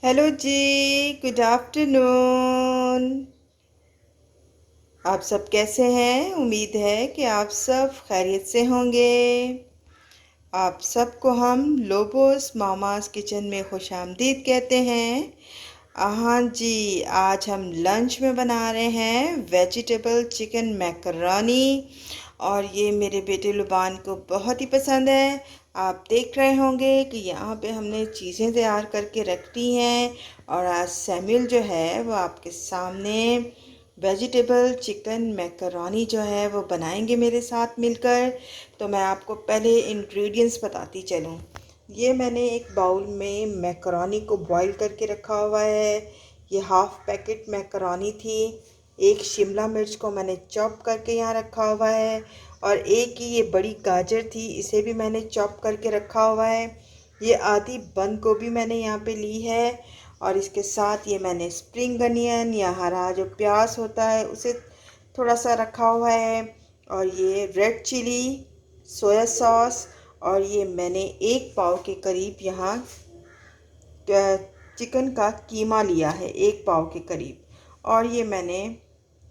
Hello जी। Good afternoon. आप सब कैसे हैं? उम्मीद है कि आप सब खैरियत से होंगे। आप सबको हम लोबोस मामास किचन में खुशामदीद कहते हैं। हाँ जी, आज हम लंच में बना रहे हैं वेजिटेबल चिकन मैकरोनी, और ये मेरे बेटे लुबान को बहुत ही पसंद है। आप देख रहे होंगे कि यहाँ पे हमने चीज़ें तैयार करके रख दी हैं, और आज सैमुअल जो है वो आपके सामने वेजिटेबल चिकन मैकरोनी जो है वो बनाएंगे मेरे साथ मिलकर। तो मैं आपको पहले इंग्रेडिएंट्स बताती चलूँ। ये मैंने एक बाउल में मैकरोनी को बॉईल करके रखा हुआ है। ये हाफ पैकेट मैकरोनी थी। एक शिमला मिर्च को मैंने चॉप करके यहाँ रखा हुआ है, और एक ही ये बड़ी गाजर थी, इसे भी मैंने चॉप करके रखा हुआ है। ये आधी बंद गोभी मैंने यहाँ पे ली है, और इसके साथ ये मैंने स्प्रिंग अनियन या हरा जो प्याज होता है उसे थोड़ा सा रखा हुआ है, और ये रेड चिली, सोया सॉस, और ये मैंने 1 पाव के करीब यहाँ चिकन का कीमा लिया है, 1 पाव के करीब। और ये मैंने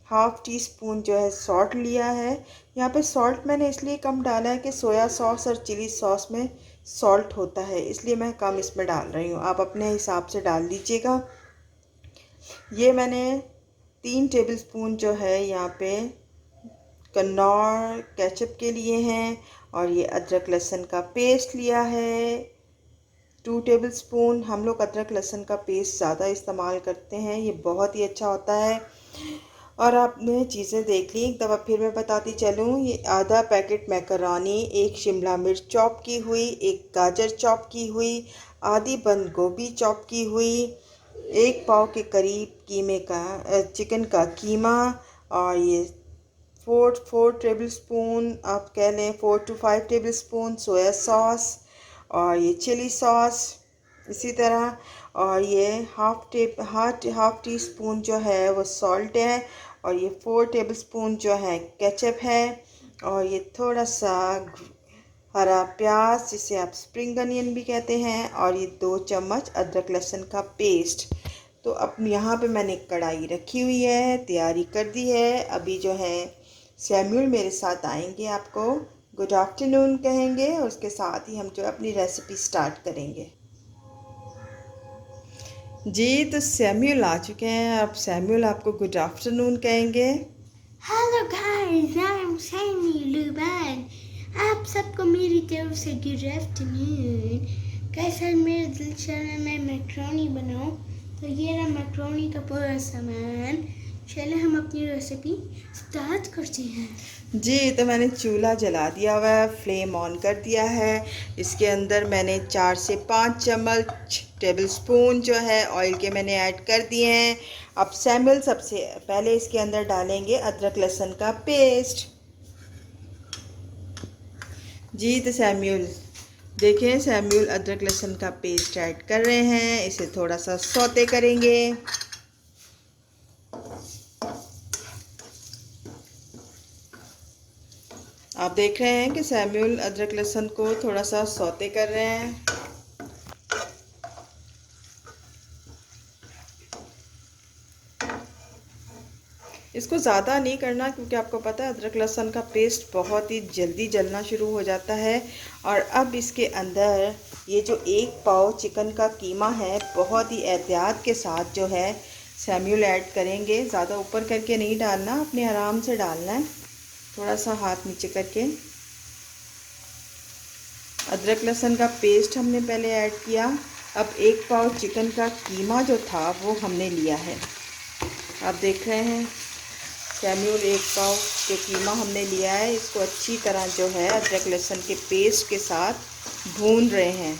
हाफ़ टी स्पून जो है सॉल्ट लिया है। यहाँ पे सॉल्ट मैंने इसलिए कम डाला है कि सोया सॉस और चिली सॉस में सॉल्ट होता है, इसलिए मैं कम इसमें डाल रही हूँ। आप अपने हिसाब से डाल दीजिएगा। ये मैंने 3 टेबलस्पून जो है यहाँ पे कन्नौर केचप के लिए हैं, और ये अदरक लहसुन का पेस्ट लिया है 2 टेबलस्पून। हम लोग अदरक लहसुन का पेस्ट ज़्यादा इस्तेमाल करते हैं, ये बहुत ही अच्छा होता है। और आपने चीज़ें देख ली, एक दफ़ा फिर मैं बताती चलूँ। ये आधा पैकेट मैकरोनी, एक शिमला मिर्च चॉप की हुई, एक गाजर चॉप की हुई, आधी बंद गोभी चॉप की हुई, 1 पाव के करीब कीमे का चिकन का कीमा, और ये फोर टेबल स्पून आप कह लें 4 to 5 table spoon soya sauce, और ये चिली सॉस इसी तरह, और ये हाफ टी स्पून जो है वो सॉल्ट है, और ये 4 टेबल स्पून जो है केचप है, और ये थोड़ा सा हरा प्याज जिसे आप स्प्रिंग अनियन भी कहते हैं, और ये 2 चम्मच अदरक लहसुन का पेस्ट। तो अब यहाँ पे मैंने कढ़ाई रखी हुई है, तैयारी कर दी है। अभी जो है सैमुअल मेरे साथ आएंगे, आपको गुड आफ्टरनून कहेंगे, और उसके साथ ही हम जो अपनी रेसिपी स्टार्ट करेंगे। जी, तो सैमुअल आ चुके हैं। अब सैमुअल आपको गुड आफ्टरनून कहेंगे। Hello guys, I am Sammy Luban. आप सबको मेरी तरफ से गुड आफ्टरनून। कैसा मेरा दिल चाह रहा है मैं मैक्रोनी बनाऊं, तो ये रहा मैक्रोनी का पूरा सामान। चले हम अपनी रेसिपी स्टार्ट करते हैं। जी, तो मैंने चूल्हा जला दिया हुआ है, फ्लेम ऑन कर दिया है। इसके अंदर मैंने 4 से 5 चम्मच टेबल स्पून जो है ऑयल के मैंने ऐड कर दिए हैं। अब सैमुअल सबसे पहले इसके अंदर डालेंगे अदरक लहसुन का पेस्ट। जी, तो सैमुअल देखें, सैमुअल अदरक लहसुन का पेस्ट ऐड कर रहे हैं, इसे थोड़ा सा सौते करेंगे। आप देख रहे हैं कि सैमुअल अदरक लहसुन को थोड़ा सा सौते कर रहे हैं। इसको ज़्यादा नहीं करना, क्योंकि आपको पता है अदरक लहसुन का पेस्ट बहुत ही जल्दी जलना शुरू हो जाता है। और अब इसके अंदर ये जो 1 पाव चिकन का कीमा है, बहुत ही एहतियात के साथ जो है सैमुअल ऐड करेंगे। ज़्यादा ऊपर करके नहीं डालना, अपने आराम से डालना है, थोड़ा सा हाथ नीचे करके। अदरक लहसुन का पेस्ट हमने पहले ऐड किया। अब 1 पाव चिकन का कीमा जो था वो हमने लिया है। आप देख रहे हैं सैमुअल 1 पाव के कीमा हमने लिया है। इसको अच्छी तरह जो है अदरक लहसुन के पेस्ट के साथ भून रहे हैं।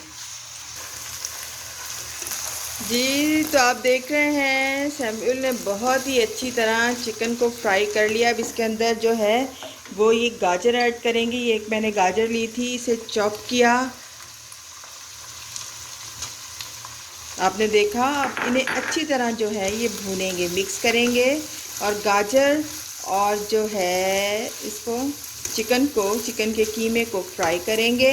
जी, तो आप देख रहे हैं सैमुअल ने बहुत ही अच्छी तरह चिकन को फ्राई कर लिया। अब इसके अंदर जो है वो ये गाजर ऐड करेंगे। ये एक मैंने गाजर ली थी, इसे चॉप किया। आपने देखा, अब इन्हें अच्छी तरह जो है ये भूनेंगे, मिक्स करेंगे, और गाजर और जो है इसको चिकन के कीमे को फ्राई करेंगे।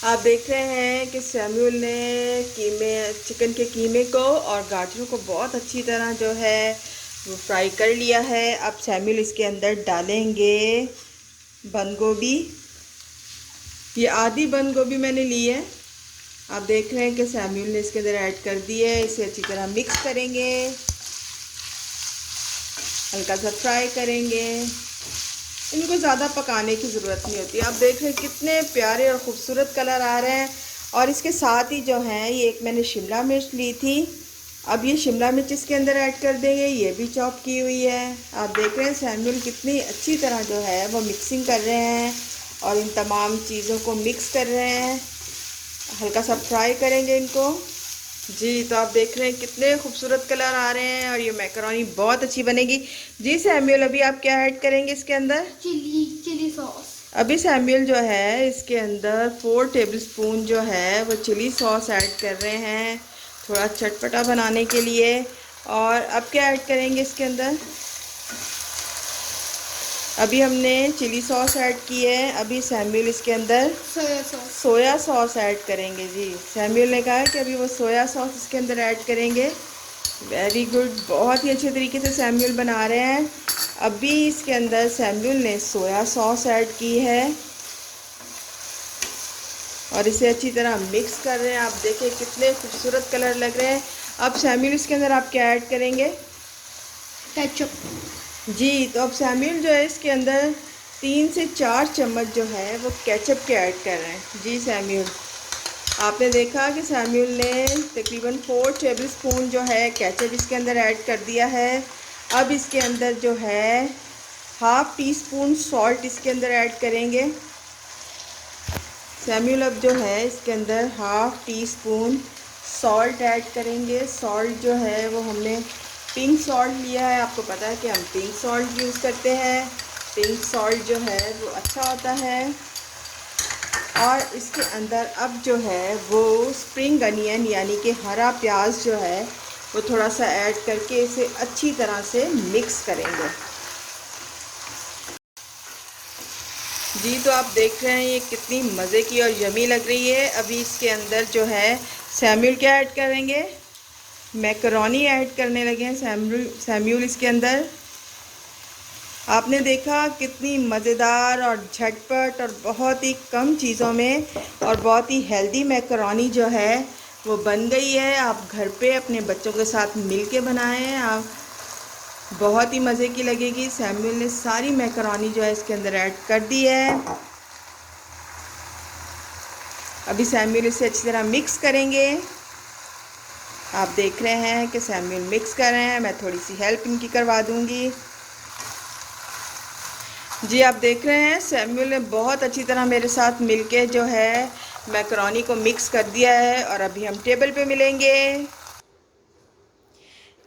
आप देख रहे हैं कि सैमुअल ने चिकन के कीमे को और गाजरों को बहुत अच्छी तरह जो है वो फ्राई कर लिया है। अब सैमुअल इसके अंदर डालेंगे बंद गोभी। ये आधी बंद गोभी मैंने ली है। आप देख रहे हैं कि सैमुअल ने इसके अंदर ऐड कर दी है। इसे अच्छी तरह मिक्स करेंगे, हल्का सा फ्राई करेंगे। इनको ज़्यादा पकाने की ज़रूरत नहीं होती। आप देख रहे हैं कितने प्यारे और ख़ूबसूरत कलर आ रहे हैं। और इसके साथ ही जो है ये एक मैंने शिमला मिर्च ली थी। अब ये शिमला मिर्च इसके अंदर ऐड कर देंगे, ये भी चॉप की हुई है। आप देख रहे हैं सैमुअल कितनी अच्छी तरह जो है वो मिक्सिंग कर रहे हैं और इन तमाम चीज़ों को मिक्स कर रहे हैं। हल्का सा फ्राई करेंगे इनको। जी, तो आप देख रहे हैं कितने खूबसूरत कलर आ रहे हैं और ये मैकरोनी बहुत अच्छी बनेगी। जी सैमुअल, अभी आप क्या ऐड करेंगे इसके अंदर? Chilli sauce. अभी सैमुअल जो है इसके अंदर 4 टेबलस्पून जो है वो चिली सॉस ऐड कर रहे हैं, थोड़ा चटपटा बनाने के लिए। और अब क्या ऐड करेंगे इसके अंदर? अभी हमने चिली सॉस ऐड की है। अभी सैमुअल इसके अंदर सोया सॉस ऐड करेंगे। जी, सैमुअल ने कहा कि अभी वो सोया सॉस इसके अंदर ऐड करेंगे। वेरी गुड, बहुत ही अच्छे तरीके से सैमुअल बना रहे हैं। अभी इसके अंदर सैमुअल ने सोया सॉस ऐड की है और इसे अच्छी तरह मिक्स कर रहे हैं। आप देखिए कितने खूबसूरत कलर लग रहे हैं। अब सैमुअल इसके अंदर आप क्या ऐड करेंगे? केचप। जी, तो अब सैमुअल जो है इसके अंदर 3 से 4 चम्मच जो है वो केचप के ऐड कर रहे हैं। जी सैमुअल, आपने देखा कि सैमुअल ने तकरीबन 4 टेबलस्पून जो है केचप इसके अंदर ऐड कर दिया है। अब इसके अंदर जो है हाफ़ टी स्पून सॉल्ट इसके अंदर ऐड करेंगे। सैमुअल अब जो है इसके अंदर half tea spoon salt add करेंगे। सॉल्ट जो है वो हमने पिंक सॉल्ट लिया है। आपको पता है कि हम पिंक सॉल्ट यूज़ करते हैं। पिंक सॉल्ट जो है वो अच्छा होता है। और इसके अंदर अब जो है वो स्प्रिंग अनियन यानी कि हरा प्याज जो है वो थोड़ा सा ऐड करके इसे अच्छी तरह से मिक्स करेंगे। जी, तो आप देख रहे हैं ये कितनी मज़े की और यमी लग रही है। अभी इसके अंदर जो है सैमुअल क्या ऐड करेंगे? मैकरोनी ऐड करने लगे हैं सैमुअल इसके अंदर। आपने देखा कितनी मज़ेदार और झटपट और बहुत ही कम चीज़ों में और बहुत ही हेल्दी मैकरोनी जो है वो बन गई है। आप घर पे अपने बच्चों के साथ मिल के बनाएँ, आप बहुत ही मज़े की लगेगी। सैमुअल ने सारी मैकरोनी जो है इसके अंदर ऐड कर दी है। अभी सैमुअल इसे अच्छी तरह मिक्स करेंगे। आप देख रहे हैं कि सैमुअल मिक्स कर रहे हैं। मैं थोड़ी सी हेल्प इनकी करवा दूंगी। जी, आप देख रहे हैं सैमुअल ने बहुत अच्छी तरह मेरे साथ मिलके जो है मैकरोनी को मिक्स कर दिया है और अभी हम टेबल पे मिलेंगे।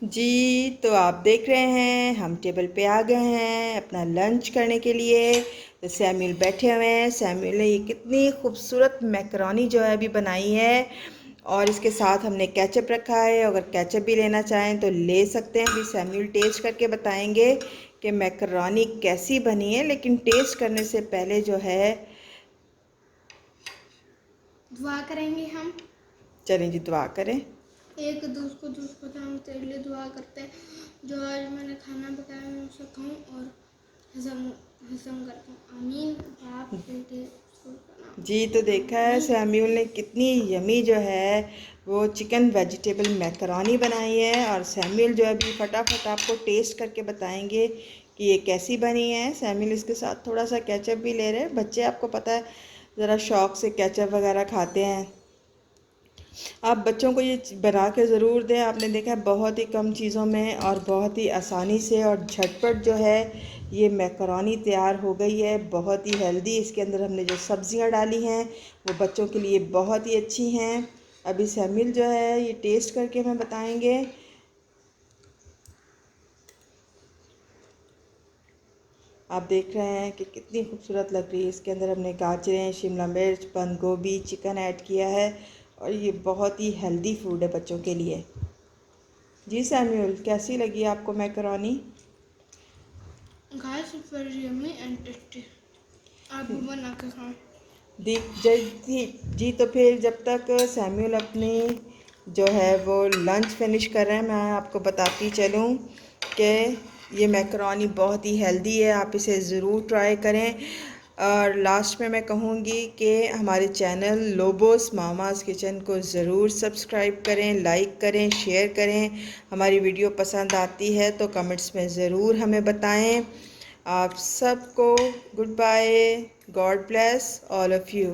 जी, तो आप देख रहे हैं हम टेबल पे आ गए हैं अपना लंच करने के लिए। तो सैमुअल बैठे हुए हैं। सैमुअल ने ये कितनी खूबसूरत मैकरोनी जो है अभी बनाई है और इसके साथ हमने केचप रखा है। अगर केचप भी लेना चाहें तो ले सकते हैं। अभी सैमुअल टेस्ट करके बताएंगे कि मैकरोनी कैसी बनी है। लेकिन टेस्ट करने से पहले जो है दुआ करेंगे हम। चलें जी, दुआ करें। एक दूसरे को तेरे लिए दुआ करते हैं जो आज मैंने खाना पकाया मैं उसे खाऊं और हजम कर पाऊँ। आमीन। बाप बेटे जी, तो देखा है सैमुअल ने कितनी यमी जो है वो चिकन वेजिटेबल मैकरोनी बनाई है और सैमुअल जो है अभी फटाफट आपको टेस्ट करके बताएंगे कि ये कैसी बनी है। सैमुअल इसके साथ थोड़ा सा केचप भी ले रहे हैं। बच्चे आपको पता है ज़रा शौक़ से केचप वगैरह खाते हैं। आप बच्चों को ये बना के ज़रूर दें। आपने देखा है बहुत ही कम चीज़ों में और बहुत ही आसानी से और झटपट जो है ये मैकरोनी तैयार हो गई है। बहुत ही हेल्दी। इसके अंदर हमने जो सब्ज़ियाँ डाली हैं वो बच्चों के लिए बहुत ही अच्छी हैं। अभी सैमुअल जो है ये टेस्ट करके हमें बताएंगे। आप देख रहे हैं कि कितनी खूबसूरत लग रही है। इसके अंदर हमने गाजरें, शिमला मिर्च, बंद गोभी, चिकन ऐड किया है और ये बहुत ही हेल्दी फूड है बच्चों के लिए। जी सैमुअल, कैसी लगी आपको macaroni? Guys, it's very yummy and tasty. आप भी बना के खाएं। जी तो फिर जब तक सैमुअल अपनी जो है वो लंच फिनिश कर रहे हैं, मैं आपको बताती चलूँ कि ये मैकरोनी बहुत ही हेल्दी है, आप इसे ज़रूर ट्राई करें। और लास्ट में मैं कहूँगी कि हमारे चैनल लोबोस मामाज़ किचन को ज़रूर सब्सक्राइब करें, लाइक करें, शेयर करें। हमारी वीडियो पसंद आती है तो कमेंट्स में ज़रूर हमें बताएं। आप सबको good bye, God bless all of you.